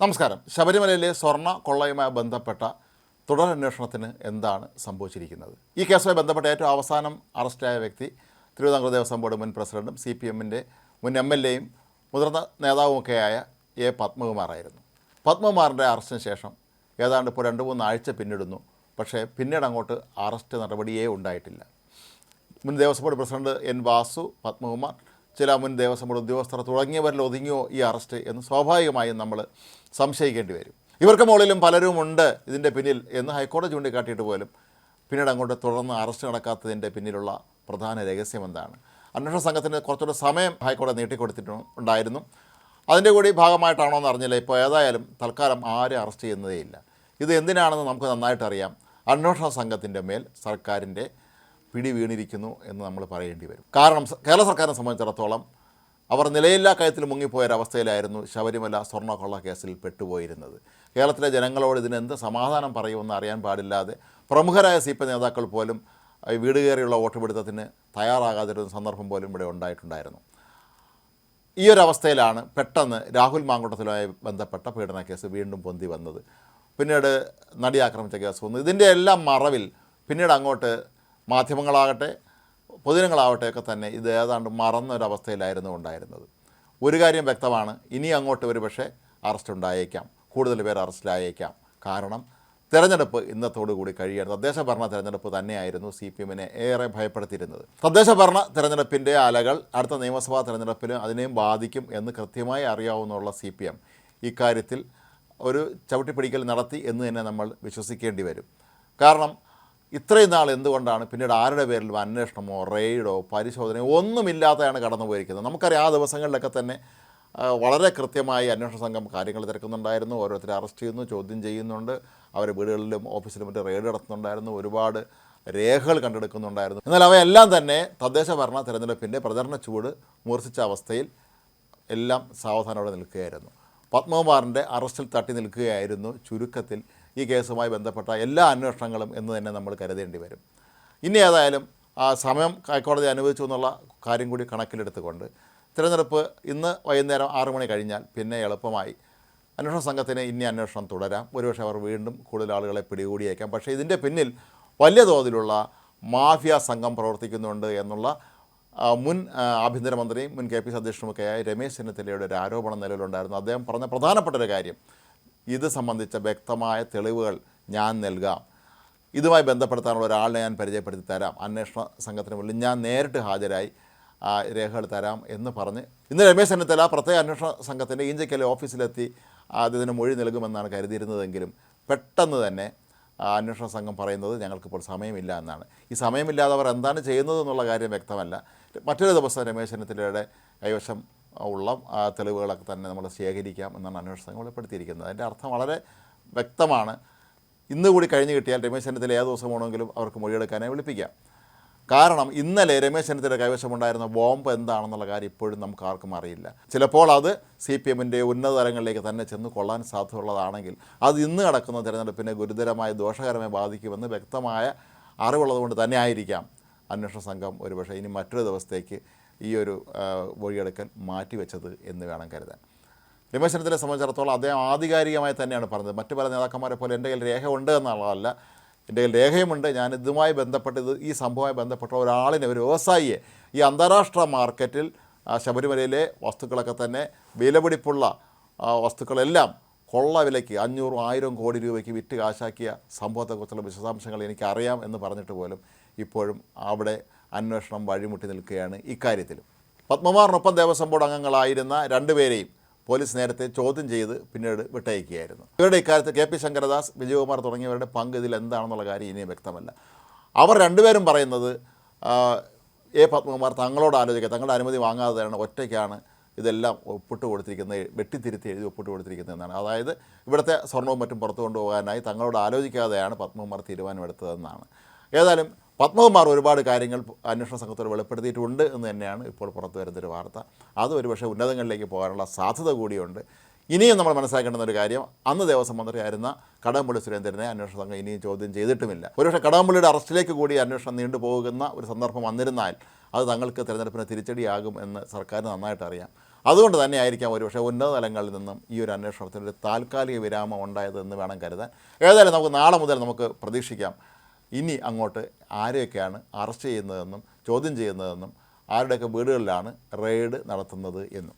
നമസ്കാരം. ശബരിമലയിലെ സ്വർണ്ണ കൊള്ളയുമായി ബന്ധപ്പെട്ട തുടരന്വേഷണത്തിന് എന്താണ് സംഭവിച്ചിരിക്കുന്നത്? ഈ കേസുമായി ബന്ധപ്പെട്ട ഏറ്റവും അവസാനം അറസ്റ്റായ വ്യക്തി തിരുവിതാംകൂർ ദേവസ്വം ബോർഡ് മുൻ പ്രസിഡന്റും CPMൻ്റെ മുൻ MLAയും മുതിർന്ന നേതാവുമൊക്കെയായ പത്മകുമാറായിരുന്നു. പത്മകുമാറിൻ്റെ അറസ്റ്റിന് ശേഷം ഏതാണ്ട് ഇപ്പോൾ 2-3 ആഴ്ച പിന്നിടുന്നു. പക്ഷേ പിന്നീട് അങ്ങോട്ട് അറസ്റ്റ് നടപടിയേ ഉണ്ടായിട്ടില്ല. മുൻ Devaswom board president N. Vasu, Padmakumar, ചില മുൻ ദേവസ്വം ബോർഡ് ഉദ്യോഗസ്ഥർ തുടങ്ങിയവരിൽ ഒതുങ്ങിയോ ഈ അറസ്റ്റ് എന്ന് സ്വാഭാവികമായും നമ്മൾ സംശയിക്കേണ്ടി വരും. ഇവർക്ക് മുകളിലും പലരുമുണ്ട് ഇതിൻ്റെ പിന്നിൽ എന്ന് ഹൈക്കോടതി ചൂണ്ടിക്കാട്ടിയിട്ട് പോലും പിന്നീട് അങ്ങോട്ട് തുടർന്ന് അറസ്റ്റ് നടക്കാത്തതിൻ്റെ പിന്നിലുള്ള പ്രധാന രഹസ്യം എന്താണ്? അന്വേഷണ സംഘത്തിന് കുറച്ചുകൂടെ സമയം ഹൈക്കോടതി നീട്ടിക്കൊടുത്തിട്ടുണ്ടായിരുന്നു. അതിൻ്റെ കൂടി ഭാഗമായിട്ടാണോ എന്ന് അറിഞ്ഞില്ല. ഇപ്പോൾ ഏതായാലും തൽക്കാലം ആരും അറസ്റ്റ് ചെയ്യുന്നതേയില്ല. ഇത് എന്തിനാണെന്ന് നമുക്ക് നന്നായിട്ടറിയാം. അന്വേഷണ സംഘത്തിൻ്റെ മേൽ സർക്കാരിൻ്റെ പിടി വീണിരിക്കുന്നു എന്ന് നമ്മൾ പറയേണ്ടി വരും. കാരണം കേരള സർക്കാരിനെ സംബന്ധിച്ചിടത്തോളം അവർ നിലയില്ലാ കയത്തിൽ മുങ്ങിപ്പോയൊരവസ്ഥയിലായിരുന്നു ശബരിമല സ്വർണ്ണക്കൊള്ള കേസിൽ പെട്ടുപോയിരുന്നത്. കേരളത്തിലെ ജനങ്ങളോട് ഇതിനെന്ത് സമാധാനം പറയുമെന്ന് അറിയാൻ പാടില്ലാതെ പ്രമുഖരായ CPM നേതാക്കൾ പോലും വീട് കയറിയുള്ള വോട്ടുപിടുത്തത്തിന് തയ്യാറാകാതിരുന്ന സന്ദർഭം പോലും ഇവിടെ ഉണ്ടായിട്ടുണ്ടായിരുന്നു. ഈ ഒരു അവസ്ഥയിലാണ് പെട്ടെന്ന് രാഹുൽ മാങ്കൂട്ടത്തിലുമായി ബന്ധപ്പെട്ട പീഡന കേസ് വീണ്ടും പൊന്തി വന്നത്. പിന്നീട് നടി ആക്രമിച്ച കേസ് വന്നു. ഇതിൻ്റെ എല്ലാം മറവിൽ പിന്നീട് അങ്ങോട്ട് മാധ്യമങ്ങളാകട്ടെ പൊതുജനങ്ങളാവട്ടെ ഒക്കെ തന്നെ ഇത് ഏതാണ്ട് മറന്നൊരവസ്ഥയിലായിരുന്നു ഉണ്ടായിരുന്നത്. ഒരു കാര്യം വ്യക്തമാണ്, ഇനി അങ്ങോട്ട് ഒരു പക്ഷേ അറസ്റ്റ് ഉണ്ടായേക്കാം, കൂടുതൽ പേർ അറസ്റ്റിലായേക്കാം. കാരണം തെരഞ്ഞെടുപ്പ് ഇന്നത്തോടുകൂടി കഴിയാണ്. തദ്ദേശ ഭരണ തെരഞ്ഞെടുപ്പ് തന്നെയായിരുന്നു CPMനെ ഏറെ ഭയപ്പെടുത്തിയിരുന്നത്. തദ്ദേശ ഭരണ തെരഞ്ഞെടുപ്പിൻ്റെ അലകൾ അടുത്ത നിയമസഭാ തെരഞ്ഞെടുപ്പിലും അതിനെയും ബാധിക്കും എന്ന് കൃത്യമായി അറിയാവുന്നുള്ള CPM ഇക്കാര്യത്തിൽ ഒരു ചവിട്ടിപ്പിടിക്കൽ നടത്തി എന്ന് തന്നെ നമ്മൾ വിശ്വസിക്കേണ്ടി വരും. കാരണം ഇത്രയും നാൾ എന്തുകൊണ്ടാണ് പിന്നീട് ആരുടെ പേരിലും അന്വേഷണമോ റെയ്ഡോ പരിശോധനയോ ഒന്നുമില്ലാതെയാണ് കടന്നു പോയിരിക്കുന്നത്? നമുക്കറിയാം, ആ ദിവസങ്ങളിലൊക്കെ തന്നെ വളരെ കൃത്യമായി അന്വേഷണ സംഘം കാര്യങ്ങൾ തിരക്കുന്നുണ്ടായിരുന്നു. ഓരോരുത്തരെ അറസ്റ്റ് ചെയ്യുന്നു, ചോദ്യം ചെയ്യുന്നുണ്ട്, അവരുടെ വീടുകളിലും ഓഫീസിലും മറ്റും റെയ്ഡ് നടത്തുന്നുണ്ടായിരുന്നു, ഒരുപാട് രേഖകൾ കണ്ടെടുക്കുന്നുണ്ടായിരുന്നു. എന്നാൽ അവയെല്ലാം തന്നെ തദ്ദേശ ഭരണ തെരഞ്ഞെടുപ്പിൻ്റെ പ്രചരണ ചൂട് മൂർച്ഛിച്ച അവസ്ഥയിൽ എല്ലാം സാവധാനത്തോടെ നിൽക്കുകയായിരുന്നു. പത്മകുമാറിൻ്റെ അറസ്റ്റിൽ തട്ടി നിൽക്കുകയായിരുന്നു ചുരുക്കത്തിൽ ഈ കേസുമായി ബന്ധപ്പെട്ട എല്ലാ അന്വേഷണങ്ങളും എന്ന് തന്നെ നമ്മൾ കരുതേണ്ടി വരും. ഇനി ഏതായാലും ആ സമയം ഹൈക്കോടതി അനുവദിച്ചു എന്നുള്ള കാര്യം കൂടി കണക്കിലെടുത്തുകൊണ്ട് തിരഞ്ഞെടുപ്പ് ഇന്ന് വൈകുന്നേരം 6 മണി കഴിഞ്ഞാൽ പിന്നെ എളുപ്പമായി അന്വേഷണ സംഘത്തിന് ഇനി അന്വേഷണം തുടരാം. ഒരുപക്ഷെ അവർ വീണ്ടും കൂടുതൽ ആളുകളെ പിടികൂടിയേക്കാം. പക്ഷേ ഇതിൻ്റെ പിന്നിൽ വലിയ തോതിലുള്ള മാഫിയ സംഘം പ്രവർത്തിക്കുന്നുണ്ട് എന്നുള്ള മുൻ ആഭ്യന്തരമന്ത്രിയും മുൻ KPCC അധ്യക്ഷനുമൊക്കെയായ രമേശ് ചെന്നിത്തലയുടെ ഒരു ആരോപണം നിലവിലുണ്ടായിരുന്നു. അദ്ദേഹം പറഞ്ഞ പ്രധാനപ്പെട്ട ഒരു കാര്യം, ഇത് സംബന്ധിച്ച വ്യക്തമായ തെളിവുകൾ ഞാൻ നൽകാം, ഇതുമായി ബന്ധപ്പെടുത്താനുള്ള ഒരാളിനെ ഞാൻ പരിചയപ്പെടുത്തി തരാം, അന്വേഷണ സംഘത്തിന് മുന്നിൽ ഞാൻ നേരിട്ട് ഹാജരായി രേഖകൾ തരാം എന്ന് പറഞ്ഞ് ഇന്ന് രമേശ് ചെന്നിത്തല പ്രത്യേക അന്വേഷണ സംഘത്തിൻ്റെ ഈഞ്ചക്കല്ലെ ഓഫീസിലെത്തി അതിന് മൊഴി നൽകുമെന്നാണ് കരുതിയിരുന്നതെങ്കിലും പെട്ടെന്ന് തന്നെ അന്വേഷണ സംഘം പറയുന്നത് ഞങ്ങൾക്കിപ്പോൾ സമയമില്ല എന്നാണ്. ഈ സമയമില്ലാതെ അവർ എന്താണ് ചെയ്യുന്നത് എന്നുള്ള കാര്യം വ്യക്തമല്ല. മറ്റൊരു ദിവസം രമേശ് ചെന്നിത്തലയുടെ കൈവശം ഉള്ള തെളിവുകളൊക്കെ തന്നെ നമ്മൾ ശേഖരിക്കാം എന്നാണ് അന്വേഷണ സംഘം വെളിപ്പെടുത്തിയിരിക്കുന്നത്. അതിൻ്റെ അർത്ഥം വളരെ വ്യക്തമാണ്. ഇന്ന് കൂടി കഴിഞ്ഞ് കിട്ടിയാൽ രമേശ് ചെന്നിത്തല ഏത് ദിവസം വേണമെങ്കിലും അവർക്ക് മൊഴിയെടുക്കാനായി വിളിപ്പിക്കാം. കാരണം ഇന്നലെ രമേശ് ചെന്നിത്തലയുടെ കൈവശമുണ്ടായിരുന്ന ബോംബ് എന്താണെന്നുള്ള കാര്യം ഇപ്പോഴും നമുക്ക് ആർക്കും അറിയില്ല. ചിലപ്പോൾ അത് CPMൻ്റെ ഉന്നത തലങ്ങളിലേക്ക് തന്നെ ചെന്ന് കൊള്ളാൻ സാധ്യതയുള്ളതാണെങ്കിൽ അത് ഇന്ന് നടക്കുന്ന തിരഞ്ഞെടുപ്പിനെ ഗുരുതരമായി ദോഷകരമായി ബാധിക്കുമെന്ന് വ്യക്തമായ അറിവുള്ളതുകൊണ്ട് തന്നെ ആയിരിക്കാം അന്വേഷണ സംഘം ഒരുപക്ഷെ ഇനി മറ്റൊരു ദിവസത്തേക്ക് ഈ ഒരു മൊഴിയെടുക്കൽ മാറ്റിവെച്ചത് എന്ന് വേണം കരുതാൻ. രമേശ് ചെന്നിത്തലയെ സംബന്ധിച്ചിടത്തോളം അദ്ദേഹം ആധികാരികമായി തന്നെയാണ് പറഞ്ഞത്. മറ്റു പല നേതാക്കന്മാരെ പോലെ എൻ്റെ കയ്യിൽ രേഖ ഉണ്ട് എന്നുള്ളതല്ല, എൻ്റെ കയ്യിൽ രേഖയുമുണ്ട്, ഞാൻ ഇതുമായി ബന്ധപ്പെട്ട് ഈ സംഭവമായി ബന്ധപ്പെട്ട ഒരാളിനെ, ഒരു വ്യവസായിയെ ഈ അന്താരാഷ്ട്ര മാർക്കറ്റിൽ ശബരിമലയിലെ വസ്തുക്കളൊക്കെ തന്നെ വിലപിടിപ്പുള്ള വസ്തുക്കളെല്ലാം കൊള്ള വിലയ്ക്ക് 500-1000 കോടി രൂപയ്ക്ക് വിറ്റ് കാശാക്കിയ സംഭവത്തെക്കുറിച്ചുള്ള വിശദാംശങ്ങൾ എനിക്കറിയാം എന്ന് പറഞ്ഞിട്ട് പോലും ഇപ്പോഴും അവിടെ അന്വേഷണം വഴിമുട്ടി നിൽക്കുകയാണ്. ഇക്കാര്യത്തിലും പത്മകുമാറിനൊപ്പം ദേവസ്വം ബോർഡ് അംഗങ്ങളായിരുന്ന 2 പേരെയും പോലീസ് നേരത്തെ ചോദ്യം ചെയ്ത് പിന്നീട് വിട്ടയക്കുകയായിരുന്നു. ഇവരുടെ ഇക്കാര്യത്തിൽ KP ശങ്കരദാസ്, വിജയകുമാർ തുടങ്ങിയവരുടെ പങ്ക് ഇതിൽ എന്താണെന്നുള്ള കാര്യം ഇനിയും വ്യക്തമല്ല. അവർ 2 പേരും പറയുന്നത് പത്മകുമാർ തങ്ങളോട് ആലോചിക്കുക, തങ്ങളുടെ അനുമതി വാങ്ങാതെയാണ് ഒറ്റയ്ക്കാണ് ഇതെല്ലാം ഒപ്പിട്ട് കൊടുത്തിരിക്കുന്നത്, വെട്ടിത്തിരുത്തി എഴുതി ഒപ്പിട്ട് കൊടുത്തിരിക്കുന്നതെന്നാണ്. അതായത് ഇവിടുത്തെ സ്വർണവും മറ്റും പുറത്തു കൊണ്ടുപോകാനായി തങ്ങളോട് ആലോചിക്കാതെയാണ് പത്മകുമാർ തീരുമാനമെടുത്തതെന്നാണ്. ഏതായാലും പത്മകുമാർ ഒരുപാട് കാര്യങ്ങൾ അന്വേഷണ സംഘത്തോട് വെളിപ്പെടുത്തിയിട്ടുണ്ട് എന്ന് തന്നെയാണ് ഇപ്പോൾ പുറത്തു വരുന്നൊരു വാർത്ത. അത് ഒരുപക്ഷെ ഉന്നതങ്ങളിലേക്ക് പോകാനുള്ള സാധ്യത കൂടിയുണ്ട്. ഇനിയും നമ്മൾ മനസ്സിലാക്കേണ്ടുന്ന ഒരു കാര്യം, അന്ന് ദേവസ്വം മന്ത്രിയായിരുന്ന കടകംപള്ളി സുരേന്ദ്രനെ അന്വേഷണ സംഘം ഇനിയും ചോദ്യം ചെയ്തിട്ടുമില്ല. ഒരുപക്ഷെ കടകംപള്ളിയുടെ അറസ്റ്റിലേക്ക് കൂടി അന്വേഷണം നീണ്ടുപോകുന്ന ഒരു സന്ദർഭം വന്നിരുന്നാൽ അത് തങ്ങൾക്ക് തിരഞ്ഞെടുപ്പിന് തിരിച്ചടിയാകും എന്ന് സർക്കാരിന് നന്നായിട്ട് അറിയാം. അതുകൊണ്ട് തന്നെ ആയിരിക്കാം ഒരുപക്ഷെ ഉന്നത തലങ്ങളിൽ നിന്നും ഈ ഒരു അന്വേഷണത്തിന് ഒരു താൽക്കാലിക വിരാമം ഉണ്ടായത് എന്ന് വേണം കരുതാൻ. ഏതായാലും നമുക്ക് നാളെ മുതൽ നമുക്ക് പ്രതീക്ഷിക്കാം ഇനി അങ്ങോട്ട് ആരെയൊക്കെയാണ് അറസ്റ്റ് ചെയ്യുന്നതെന്നും ചോദ്യം ചെയ്യുന്നതെന്നും ആരുടെയൊക്കെ വീടുകളിലാണ് റെയ്ഡ് നടത്തുന്നത് എന്നും.